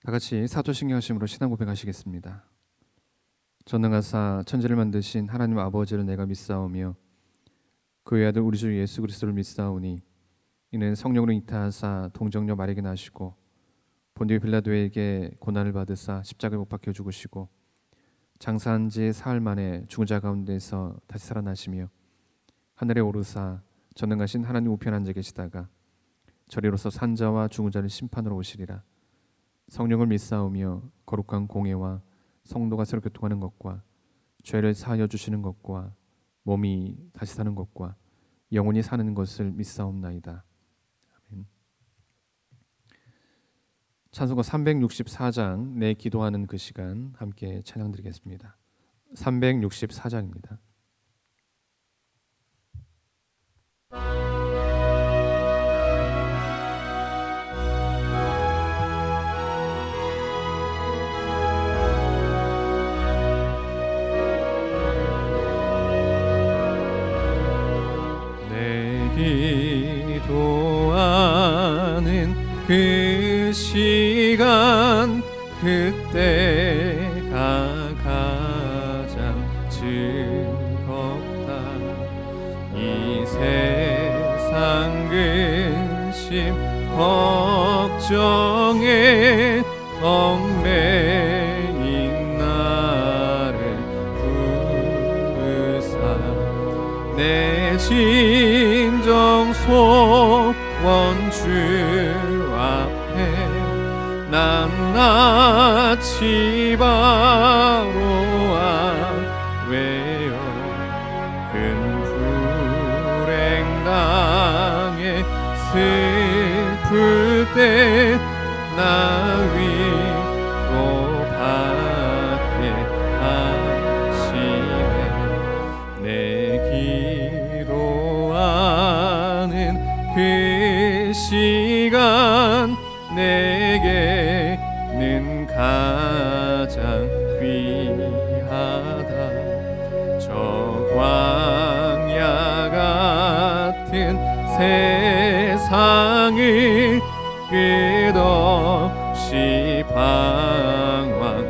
다 같이 사도신경 하심으로 신앙 고백하시겠습니다. 전능하사 천지를 만드신 하나님 아버지를 내가 믿사오며 그의 아들 우리 주 예수 그리스도를 믿사오니 이는 성령으로 잉태하사 동정녀 마리아에게 나시고 본디오 빌라도에게 고난을 받으사 십자가에 못 박혀 죽으시고 장사한 지 사흘 만에 죽은 자 가운데서 다시 살아나시며 하늘에 오르사 전능하신 하나님 우편 앉아 계시다가 저리로서 산자와 죽은 자를 심판으로 오시리라. 성령을 믿사오며 거룩한 공회와 성도가 새로 교통하는 것과 죄를 사하여 주시는 것과 몸이 다시 사는 것과 영원히 사는 것을 믿사옵나이다. 아멘. 찬송가 364장 내 기도하는 그 시간 함께 찬양드리겠습니다. 364장입니다. 기도하는 그 시간 그때가 가장 즐겁다. 이 세상 근심 걱정에 얽매인 나를 부르사 내 진정 소원 주 앞에 낱낱이 바로와 외여 큰 불행 당해 슬플 때 나 위로받게 하시네. 내 기도하는 그 시간 내게는 가장 귀하다. 저 광야 같은 세상을 끝없이 방황하면서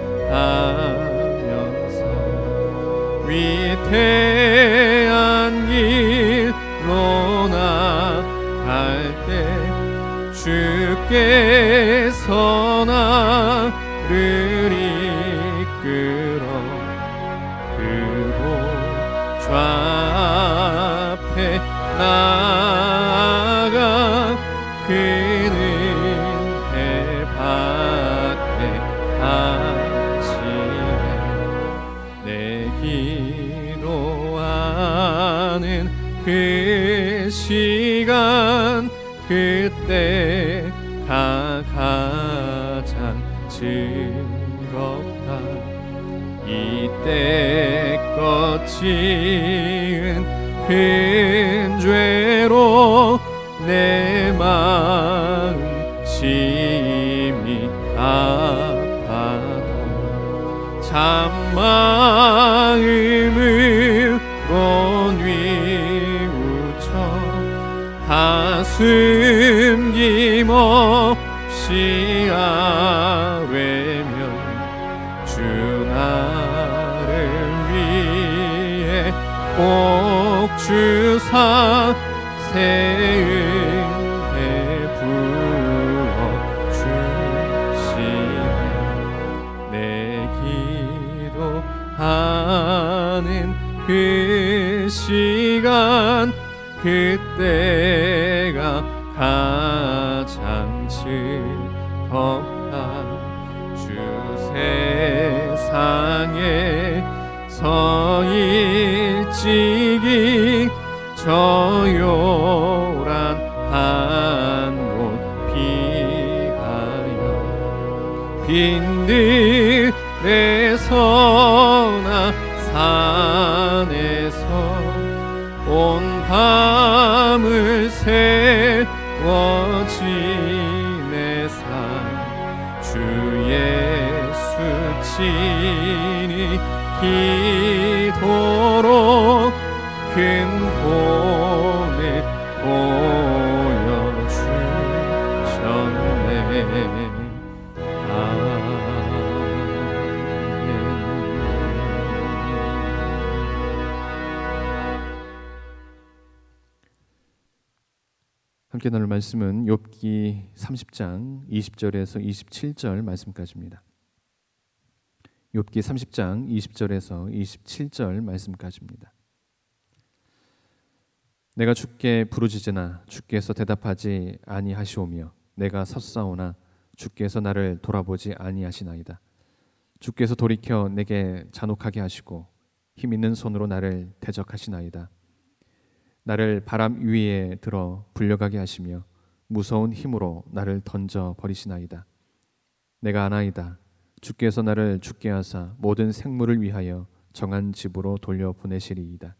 위태한 길로 나갈 때 주께서 나를 이끌어 그곳 좌앞에 나아가 그는 은혜 받게 하시네. 내 기도하는 그 시간 그때가 가장 즐겁다. 이때껏 지은 큰 죄로 내 마음 심히 아파도 참 마음으로 뉘우쳐 다 숨김없이 아뢰면 주 나를 위해 꼭 주사 새 은혜 부어 주시네. 내 기도하는 그 시간 그때가 가장 즐겁다. 주 세상에서 일찍이 저 요란 한 곳 피하여 빈들에서나 산에서 온 밤을 세워 지내사 주 예수 친히 기도로 큰 본을 보여주셨네. 함께 나눌 말씀은 욥기 30장 20절에서 27절 말씀까지입니다. 욥기 30장 20절에서 27절 말씀까지입니다. 내가 주께 부르짖으나 주께서 대답하지 아니하시오며 내가 섰사오나 주께서 나를 돌아보지 아니하시나이다. 주께서 돌이켜 내게 잔혹하게 하시고 힘 있는 손으로 나를 대적하시나이다. 나를 바람 위에 들어 불려가게 하시며 무서운 힘으로 나를 던져 버리시나이다. 내가 아나이다. 주께서 나를 죽게 하사 모든 생물을 위하여 정한 집으로 돌려 보내시리이다.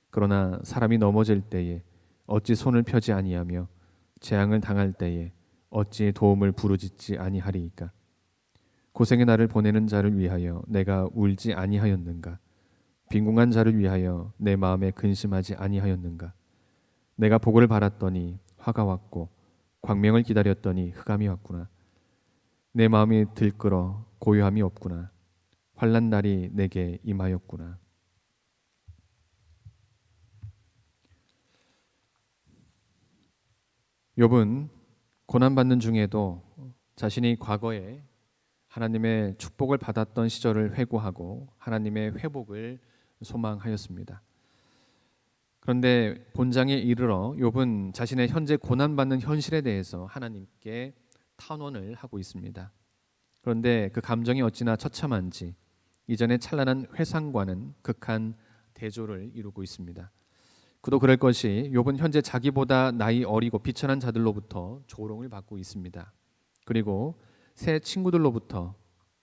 그러나 사람이 넘어질 때에 어찌 손을 펴지 아니하며 재앙을 당할 때에 어찌 도움을 부르짖지 아니하리이까. 고생의 나를 보내는 자를 위하여 내가 울지 아니하였는가. 빈궁한 자를 위하여 내 마음에 근심하지 아니하였는가. 내가 복을 바랐더니 화가 왔고 광명을 기다렸더니 흑암이 왔구나. 내 마음이 들끓어 고요함이 없구나. 환난 날이 내게 임하였구나. 욥은 고난받는 중에도 자신이 과거에 하나님의 축복을 받았던 시절을 회고하고 하나님의 회복을 소망하였습니다. 그런데 본장에 이르러 욥은 자신의 현재 고난받는 현실에 대해서 하나님께 탄원을 하고 있습니다. 그런데 그 감정이 어찌나 처참한지 이전의 찬란한 회상과는 극한 대조를 이루고 있습니다. 그도 그럴 것이 욥은 현재 자기보다 나이 어리고 비천한 자들로부터 조롱을 받고 있습니다. 그리고 새 친구들로부터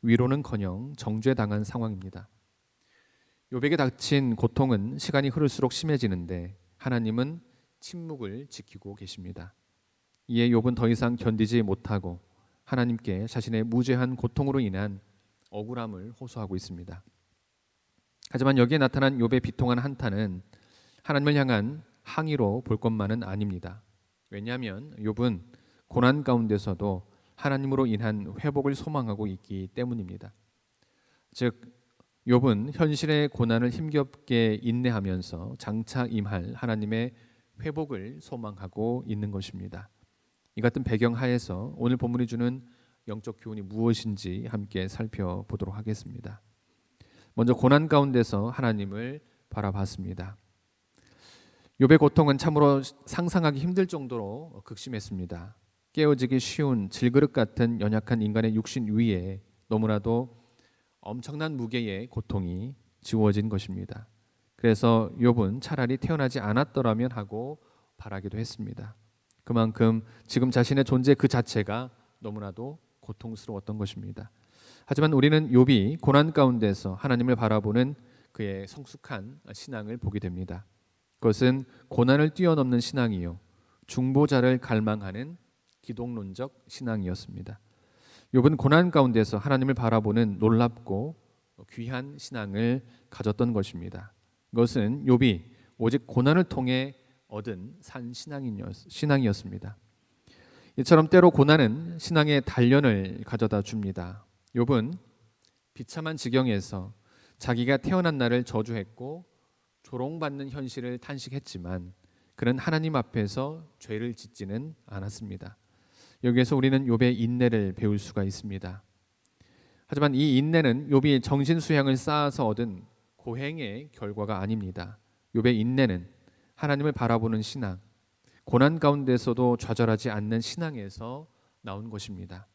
위로는커녕 정죄당한 상황입니다. 욥에게 닥친 고통은 시간이 흐를수록 심해지는데 하나님은 침묵을 지키고 계십니다. 이에 욥은 더 이상 견디지 못하고 하나님께 자신의 무죄한 고통으로 인한 억울함을 호소하고 있습니다. 하지만 여기에 나타난 욥의 비통한 한탄은 하나님을 향한 항의로 볼 것만은 아닙니다. 왜냐하면 욥은 고난 가운데서도 하나님으로 인한 회복을 소망하고 있기 때문입니다. 즉 욥은 현실의 고난을 힘겹게 인내하면서 장차 임할 하나님의 회복을 소망하고 있는 것입니다. 이 같은 배경 하에서 오늘 본문이 주는 영적 교훈이 무엇인지 함께 살펴보도록 하겠습니다. 먼저 고난 가운데서 하나님을 바라봤습니다. 욥의 고통은 참으로 상상하기 힘들 정도로 극심했습니다. 깨어지기 쉬운 질그릇 같은 연약한 인간의 육신 위에 너무나도 엄청난 무게의 고통이 지워진 것입니다. 그래서 욥은 차라리 태어나지 않았더라면 하고 바라기도 했습니다. 그만큼 지금 자신의 존재 그 자체가 너무나도 고통스러웠던 것입니다. 하지만 우리는 욥이 고난 가운데서 하나님을 바라보는 그의 성숙한 신앙을 보게 됩니다. 그것은 고난을 뛰어넘는 신앙이요 중보자를 갈망하는 기독론적 신앙이었습니다. 욥은 고난 가운데서 하나님을 바라보는 놀랍고 귀한 신앙을 가졌던 것입니다. 그것은 욥이 오직 고난을 통해 얻은 산 신앙이었습니다. 이처럼 때로 고난은 신앙의 단련을 가져다 줍니다. 욥은 비참한 지경에서 자기가 태어난 날을 저주했고 조롱받는 현실을 탄식했지만 그는 하나님 앞에서 죄를 짓지는 않았습니다. 여기에서 우리는 욥의 인내를 배울 수가 있습니다. 하지만 이 인내는 욥이 정신 수양을 쌓아서 얻은 고행의 결과가 아닙니다. 욥의 인내는 하나님을 바라보는 신앙, 고난 가운데서도 좌절하지 않는 신앙에서 나온 것입니다.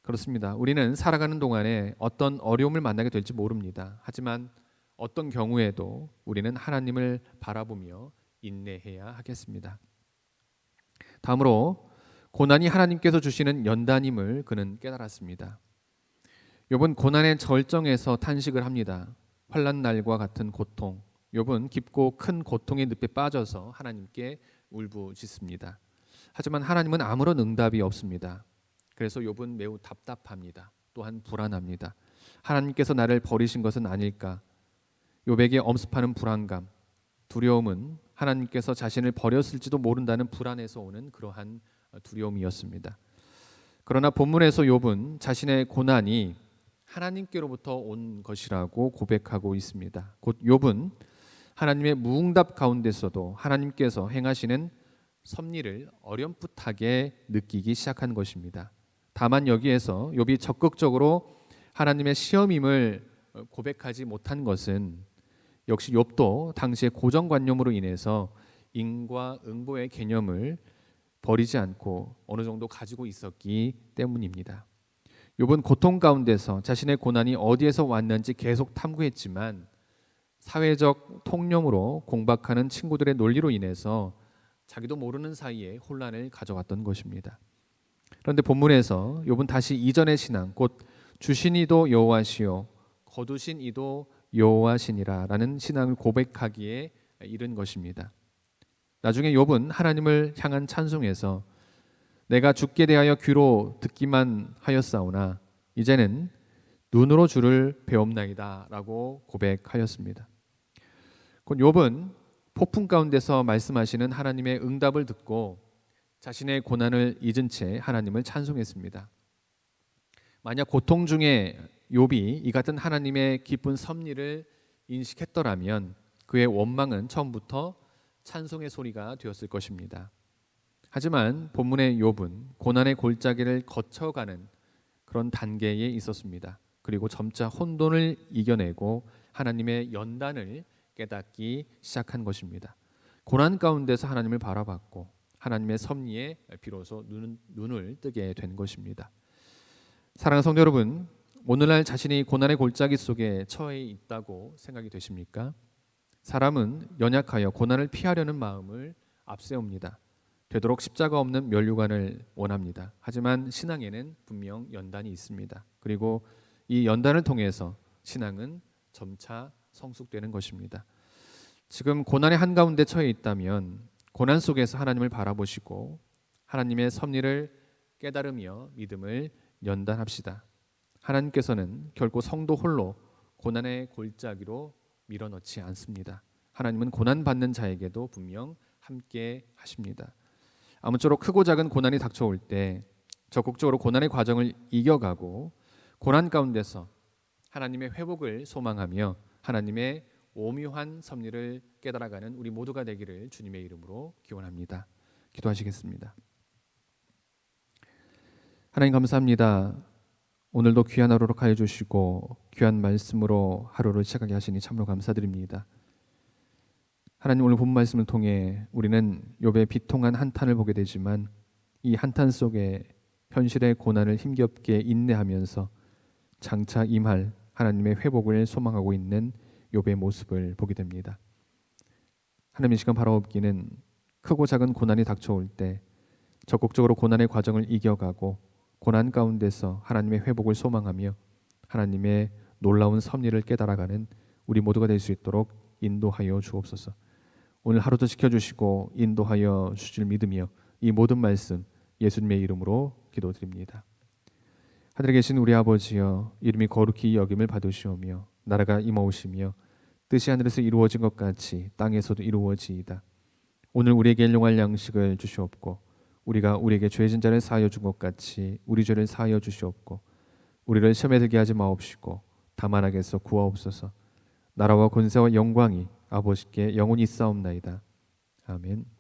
그렇습니다. 우리는 살아가는 동안에 어떤 어려움을 만나게 될지 모릅니다. 하지만 어떤 경우에도 우리는 하나님을 바라보며 인내해야 하겠습니다. 다음으로 고난이 하나님께서 주시는 연단임을 그는 깨달았습니다. 욥은 고난의 절정에서 탄식을 합니다. 환난 날과 같은 고통. 욥은 깊고 큰 고통의 늪에 빠져서 하나님께 울부짖습니다. 하지만 하나님은 아무런 응답이 없습니다. 그래서 욥은 매우 답답합니다. 또한 불안합니다. 하나님께서 나를 버리신 것은 아닐까? 욥에게 엄습하는 불안감, 두려움은 하나님께서 자신을 버렸을지도 모른다는 불안에서 오는 그러한 두려움이었습니다. 그러나 본문에서 욥은 자신의 고난이 하나님께로부터 온 것이라고 고백하고 있습니다. 곧 욥은 하나님의 무응답 가운데서도 하나님께서 행하시는 섭리를 어렴풋하게 느끼기 시작한 것입니다. 다만 여기에서 욥이 적극적으로 하나님의 시험임을 고백하지 못한 것은 역시 욥도 당시의 고정관념으로 인해서 인과응보의 개념을 버리지 않고 어느 정도 가지고 있었기 때문입니다. 욥은 고통 가운데서 자신의 고난이 어디에서 왔는지 계속 탐구했지만 사회적 통념으로 공박하는 친구들의 논리로 인해서 자기도 모르는 사이에 혼란을 가져왔던 것입니다. 그런데 본문에서 욥은 다시 이전의 신앙, 곧 주신 이도 여호와시요 거두신 이도 여호와시니라 라는 신앙을 고백하기에 이른 것입니다. 나중에 욥은 하나님을 향한 찬송에서 내가 주께 대하여 귀로 듣기만 하였사오나 이제는 눈으로 주를 배옵나이다 라고 고백하였습니다. 곧 욥은 폭풍 가운데서 말씀하시는 하나님의 응답을 듣고 자신의 고난을 잊은 채 하나님을 찬송했습니다. 만약 고통 중에 욥이 이 같은 하나님의 기쁜 섭리를 인식했더라면 그의 원망은 처음부터 찬송의 소리가 되었을 것입니다. 하지만 본문의 욥은 고난의 골짜기를 거쳐가는 그런 단계에 있었습니다. 그리고 점차 혼돈을 이겨내고 하나님의 연단을 깨닫기 시작한 것입니다. 고난 가운데서 하나님을 바라봤고 하나님의 섭리에 비로소 눈을 뜨게 된 것입니다. 사랑하는 성도 여러분, 오늘날 자신이 고난의 골짜기 속에 처해 있다고 생각이 되십니까? 사람은 연약하여 고난을 피하려는 마음을 앞세웁니다. 되도록 십자가 없는 면류관을 원합니다. 하지만 신앙에는 분명 연단이 있습니다. 그리고 이 연단을 통해서 신앙은 점차 성숙되는 것입니다. 지금 고난의 한가운데 처해 있다면 고난 속에서 하나님을 바라보시고 하나님의 섭리를 깨달으며 믿음을 연단합시다. 하나님께서는 결코 성도 홀로 고난의 골짜기로 밀어넣지 않습니다. 하나님은 고난받는 자에게도 분명 함께 하십니다. 아무쪼록 크고 작은 고난이 닥쳐올 때 적극적으로 고난의 과정을 이겨가고 고난 가운데서 하나님의 회복을 소망하며 하나님의 오묘한 섭리를 깨달아가는 우리 모두가 되기를 주님의 이름으로 기원합니다. 기도하시겠습니다. 하나님 감사합니다. 오늘도 귀한 하루로 하여 주시고 귀한 말씀으로 하루를 시작하게 하시니 참으로 감사드립니다. 하나님 오늘 본 말씀을 통해 우리는 욥의 비통한 한탄을 보게 되지만 이 한탄 속에 현실의 고난을 힘겹게 인내하면서 장차 임할 하나님의 회복을 소망하고 있는 욥의 모습을 보게 됩니다. 하나님 이 시간 바라옵기는 크고 작은 고난이 닥쳐올 때 적극적으로 고난의 과정을 이겨가고 고난 가운데서 하나님의 회복을 소망하며 하나님의 놀라운 섭리를 깨달아가는 우리 모두가 될 수 있도록 인도하여 주옵소서. 오늘 하루도 지켜주시고 인도하여 주실 믿으며 이 모든 말씀 예수님의 이름으로 기도드립니다. 하늘에 계신 우리 아버지여, 이름이 거룩히 여김을 받으시오며 나라가 임하오시며 뜻이 하늘에서 이루어진 것 같이 땅에서도 이루어지이다. 오늘 우리에게 일용할 양식을 주시옵고 우리가 우리에게 죄진 자를 사하여 준 것 같이 우리 죄를 사하여 주시옵고 우리를 시험에 들게 하지 마옵시고 다만 악에서 구하옵소서. 나라와 권세와 영광이 아버지께 영원히 있사옵나이다. 아멘.